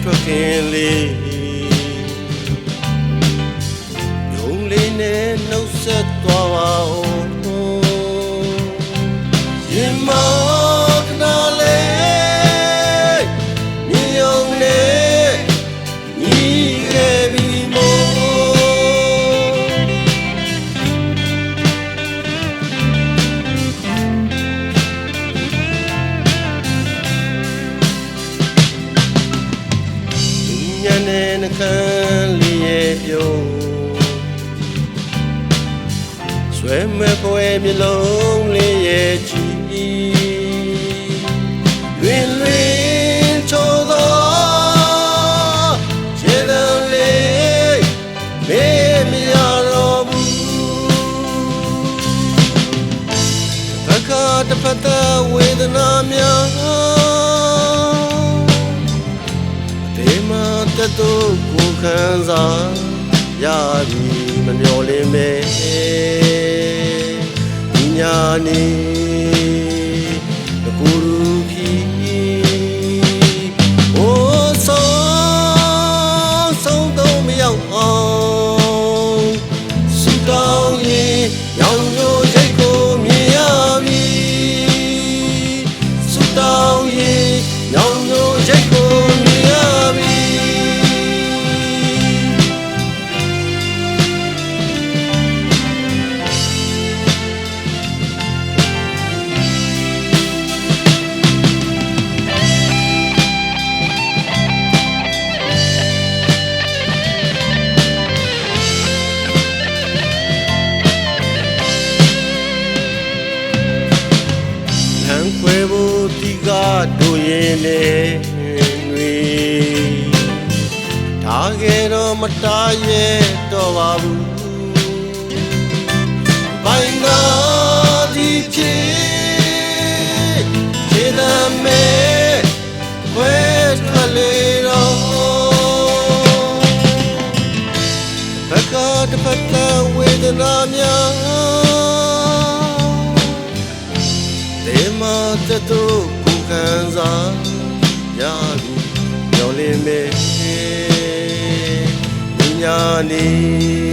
ထွက်ခင်လေးယုံလေးနဲ့နှုတ်ဆက်သွားပါဦးရင်မောခဏလေးမြေယုံနဲ့ညီခဲ့ပြီမို့နှခမ်းလေးရဲ့ပြုံးဆွဲမဲ့ပွဲမျက်လုံးလေးရဲ့ကြည်လွင်လွင်ချိုးသောခြေတံလေးမေးမရတော့ဘူးတစ်ခါတစ်ဖက်သက်ဝေဒနာများတတို့ကိုခံစားရပြီမမျော်လင့်ပဲဒီညာနေတကူရူခီအိုးဆုံးတော့မရောက်အောင်စူတောင်းရင်ရောင်ရိုးရိတ်ကိုမြင်ရပြီစူတောင်းရင်ရောင်ရိုးရိတ်ကိုမြင်ရပြီခွဲဖို့ဒီကတို့ရင်နဲ့တွေထားခဲ့တော့မတားရဲ့တော့ပါဘူးဘိုင်းနာဒီဖြစ်ခြေတမ်းမဲ့ခွဲထွက်လေတော့ဘက်ကတစ်ဖက်ကဝေဒနာများတတို့ကိုခံစားရပြီမျောလင်းမဲ့ညာနေ